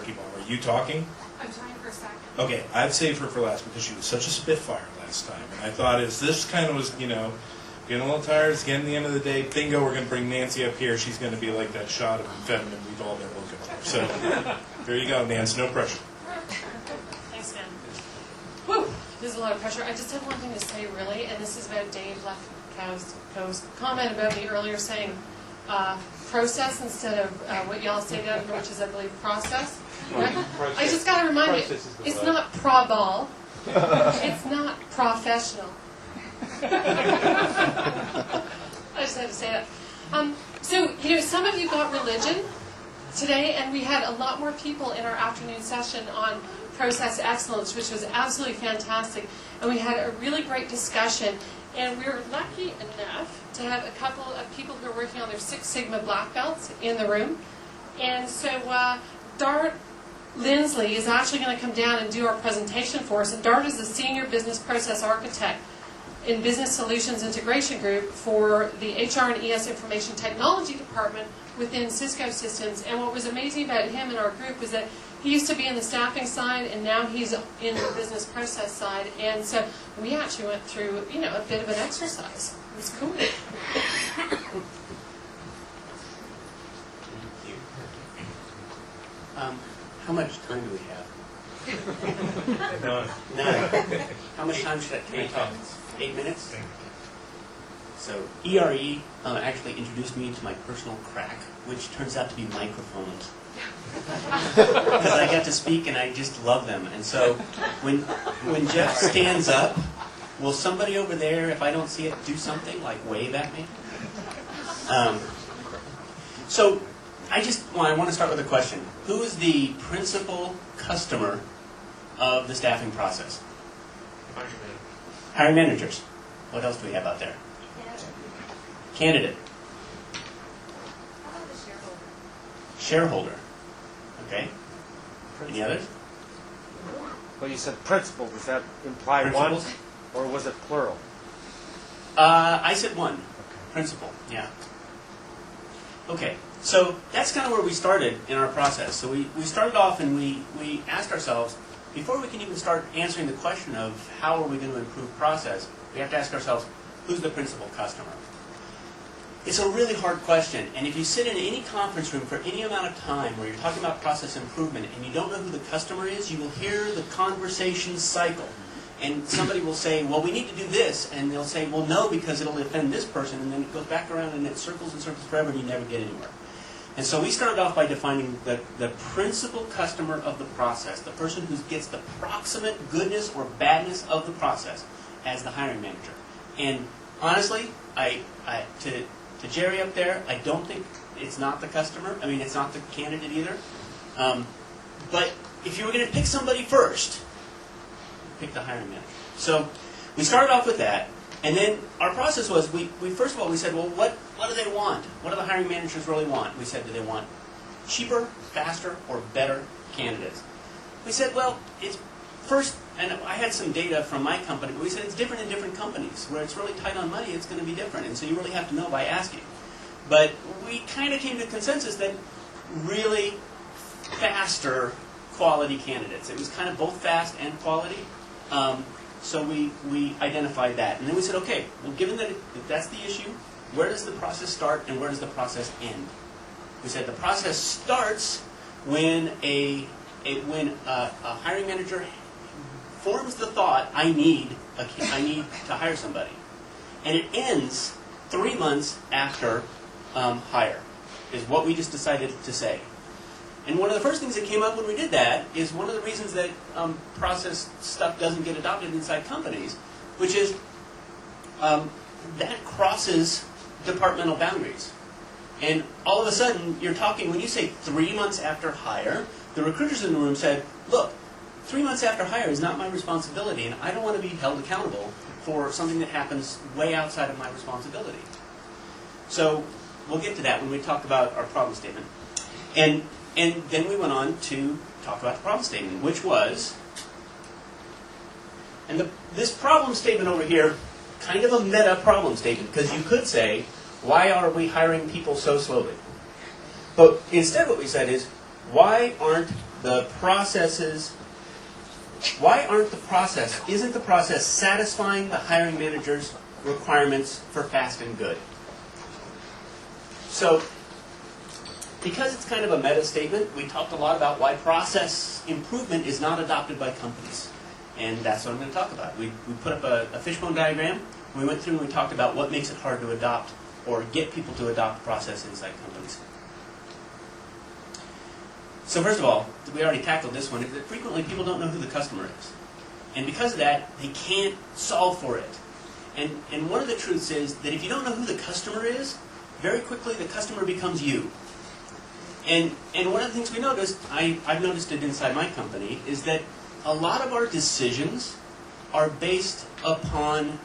people. Are you talking? I'm trying for a second. Okay, I'd save her for last because she was such a spitfire last time. And I thought as this kind of was, getting a little tired, it's getting the end of the day, bingo, we're going to bring Nancy up here. She's going to be like that shot of feminine we've all been looking for. So there you go, Nance, no pressure. Thanks, man. Whew, there's a lot of pressure. I just have one thing to say, really, and this is about Dave Lefko's comment about me earlier saying process instead of what y'all say down here, which is, I believe, process. Right? I just got to remind you, it's not pro-ball. It's not professional. I just had to say that. So, some of you got religion today, and we had a lot more people in our afternoon session on process excellence, which was absolutely fantastic. And we had a really great discussion. And we were lucky enough to have a couple of people who are working on their Six Sigma black belts in the room. And so Dart Lindsley is actually going to come down and do our presentation for us. And Dart is the Senior Business Process Architect in Business Solutions Integration Group for the HR and ES Information Technology Department within Cisco Systems. And what was amazing about him and our group was that he used to be in the staffing side, and now he's in the business process side. And so we actually went through, a bit of an exercise. It was cool. How much time do we have? None. How much time should I take? 8 minutes? So ERE actually introduced me to my personal crack, which turns out to be microphones. Because I get to speak and I just love them. And so when Jeff stands up, will somebody over there, if I don't see it, do something like wave at me? So I want to start with a question. Who is the principal customer of the staffing process? Hiring managers. What else do we have out there? Candidate. How about the shareholder? Shareholder. Okay. Any others? Well, you said principal. Does that imply Principals? one, or was it plural? I said one. Principal. Yeah. Okay. So that's kind of where we started in our process. So we started off and we asked ourselves, before we can even start answering the question of how are we going to improve process, we have to ask ourselves, who's the principal customer? It's a really hard question, and if you sit in any conference room for any amount of time where you're talking about process improvement and you don't know who the customer is, you will hear the conversation cycle. And somebody will say, well, we need to do this, and they'll say, well, no, because it'll offend this person, and then it goes back around and it circles and circles forever and you never get anywhere. And so we started off by defining the principal customer of the process, the person who gets the proximate goodness or badness of the process as the hiring manager. And honestly, to Jerry up there, I don't think it's not the customer. I mean, it's not the candidate either. But if you were going to pick somebody first, pick the hiring manager. So we started off with that. And then our process was, we first of all, we said, well, what do they want? What do the hiring managers really want? We said, do they want cheaper, faster, or better candidates? We said, well, it's first, and I had some data from my company, but we said it's different in different companies. Where it's really tight on money, it's going to be different. And so you really have to know by asking. But we kind of came to consensus that really faster quality candidates. It was kind of both fast and quality. So we identified that. And then we said, okay, well, given that that's the issue, where does the process start and where does the process end? We said the process starts when a hiring manager forms the thought, I need to hire somebody. And it ends 3 months after hire, is what we just decided to say. And one of the first things that came up when we did that is one of the reasons that process stuff doesn't get adopted inside companies, which is that crosses departmental boundaries. And all of a sudden, you're talking, when you say 3 months after hire, the recruiters in the room said, look, 3 months after hire is not my responsibility, and I don't want to be held accountable for something that happens way outside of my responsibility. So we'll get to that when we talk about our problem statement. And then we went on to talk about the problem statement, which was, and this problem statement over here, kind of a meta problem statement, because you could say, why are we hiring people so slowly? But instead what we said is, why aren't the processes, why isn't the process satisfying the hiring manager's requirements for fast and good? So, because it's kind of a meta statement, we talked a lot about why process improvement is not adopted by companies. And that's what I'm going to talk about. We put up a fishbone diagram. We went through and we talked about what makes it hard to adopt or get people to adopt process inside companies. So first of all, we already tackled this one, is that frequently people don't know who the customer is. And because of that, they can't solve for it. And one of the truths is that if you don't know who the customer is, very quickly the customer becomes you. And one of the things we noticed, I've noticed it inside my company, is that a lot of our decisions are based upon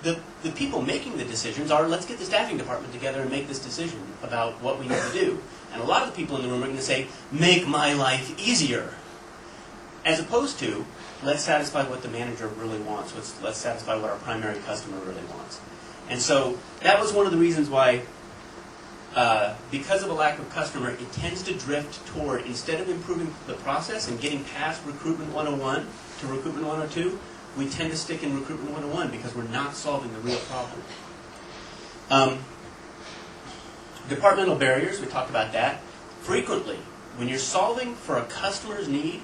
the people making the decisions are, let's get the staffing department together and make this decision about what we need to do. And a lot of the people in the room are going to say, make my life easier. As opposed to, let's satisfy what the manager really wants. Let's satisfy what our primary customer really wants. And so that was one of the reasons why, because of a lack of customer, it tends to drift toward, instead of improving the process and getting past Recruitment 101 to Recruitment 102, we tend to stick in Recruitment 101 because we're not solving the real problem. Departmental barriers, we talked about that. Frequently, when you're solving for a customer's need,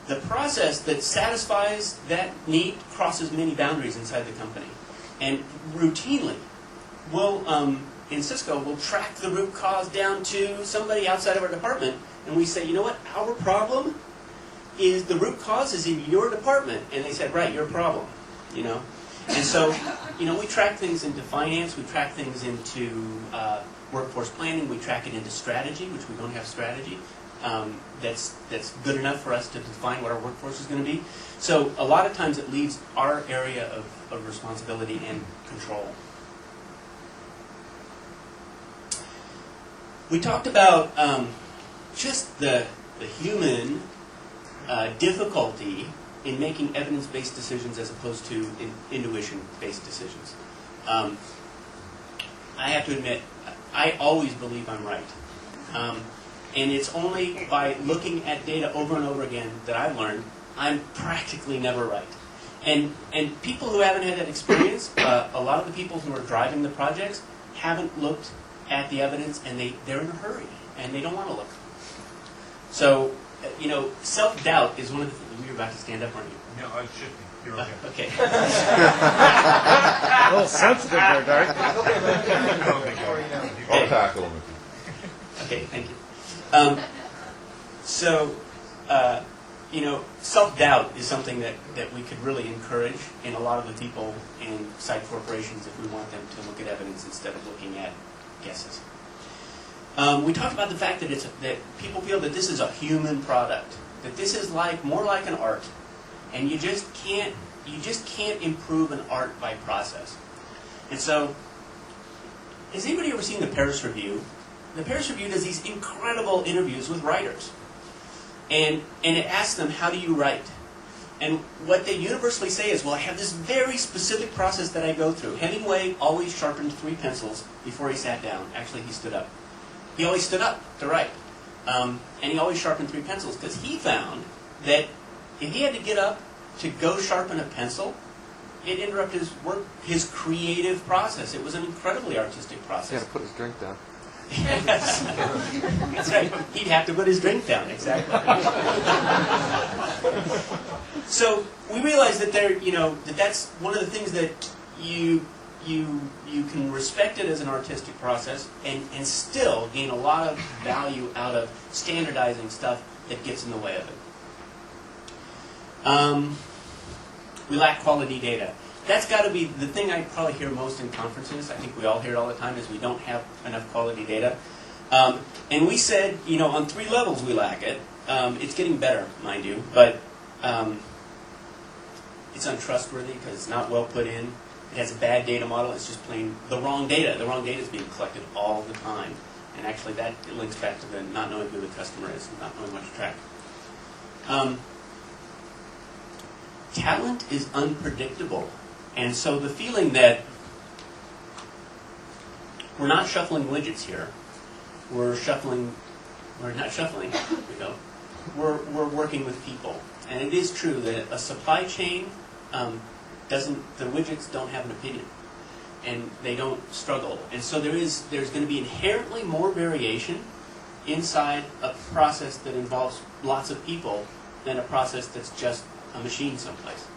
the process that satisfies that need crosses many boundaries inside the company. And routinely, in Cisco, we'll track the root cause down to somebody outside of our department, and we say, you know what, our problem is the root cause is in your department. And they said, right, your problem, you know. And so, you know, we track things into finance, we track things into workforce planning, we track it into strategy, which we don't have strategy. That's good enough for us to define what our workforce is going to be. So a lot of times it leaves our area of responsibility and control. We talked about just the human difficulty in making evidence-based decisions as opposed to intuition-based decisions. I have to admit, I always believe I'm right. And it's only by looking at data over and over again that I've learned I'm practically never right. And people who haven't had that experience, a lot of the people who are driving the projects haven't looked at the evidence, and they're in a hurry, and they don't want to look. So, you know, self-doubt is one of the things. You're about to stand up, aren't you? No, I should be. You're okay. Okay. A little sensitive there, Dark. I'll tackle him. Okay, thank you. You know, self-doubt is something that we could really encourage in a lot of the people inside corporations if we want them to look at evidence instead of looking at guesses. We talked about the fact that that people feel that this is a human product, that this is more like an art, and you just can't improve an art by process. And so, has anybody ever seen the Paris Review? The Paris Review does these incredible interviews with writers, and it asks them, how do you write? And what they universally say is, well, I have this very specific process that I go through. Hemingway always sharpened 3 pencils before he sat down. Actually, he stood up. He always stood up to write. And he always sharpened 3 pencils because he found that if he had to get up to go sharpen a pencil, it interrupted his creative process. It was an incredibly artistic process. He had to put his drink down. Yes. That's right. He'd have to put his drink down, exactly. So we realized that that's one of the things that you can respect it as an artistic process and still gain a lot of value out of standardizing stuff that gets in the way of it. We lack quality data. That's got to be the thing I probably hear most in conferences. I think we all hear it all the time, is we don't have enough quality data. And we said, on 3 levels we lack it. It's getting better, mind you, but it's untrustworthy because it's not well put in. It has a bad data model. It's just plain the wrong data. The wrong data is being collected all the time. And actually that links back to the not knowing who the customer is, not knowing what to track. Talent is unpredictable. And so the feeling that we're not shuffling widgets here, we're not shuffling, there we go. we're working with people. And it is true that a supply chain the widgets don't have an opinion. And they don't struggle. And so there's going to be inherently more variation inside a process that involves lots of people than a process that's just a machine someplace.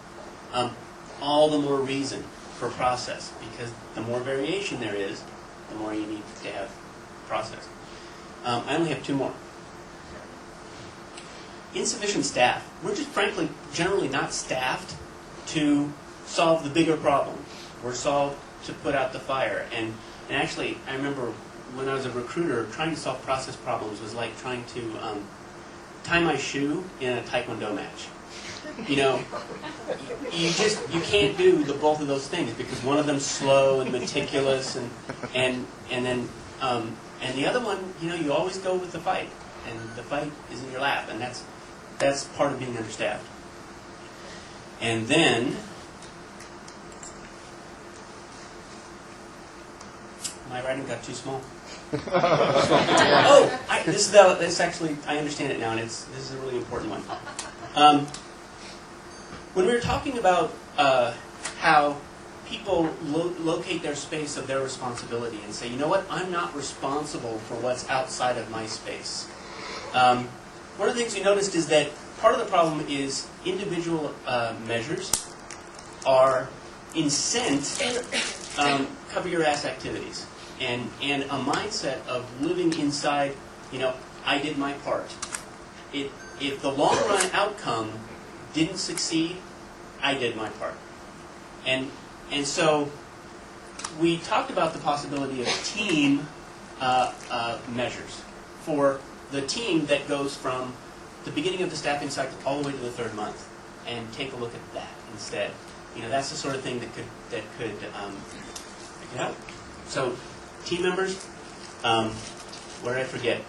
All the more reason for process, because the more variation there is, the more you need to have process. I only have two more. Insufficient staff. We're just frankly generally not staffed to solve the bigger problem. We're solved to put out the fire. And actually, I remember when I was a recruiter, trying to solve process problems was like trying to tie my shoe in a taekwondo match. You know, you can't do both of those things because one of them's slow and meticulous, and the other one, you know, you always go with the fight, and the fight is in your lap, and that's part of being understaffed. And then my writing got too small. This actually, I understand it now, and this is a really important one. When we were talking about how people locate their space of their responsibility and say, you know what, I'm not responsible for what's outside of my space. One of the things we noticed is that part of the problem is individual measures are incent cover your ass activities. And a mindset of living inside, you know, I did my part. If the long run outcome didn't succeed, I did my part. And so we talked about the possibility of team measures for the team that goes from the beginning of the staffing cycle all the way to the third month, and take a look at that instead. You know, that's the sort of thing that could help. So team members, what did I forget?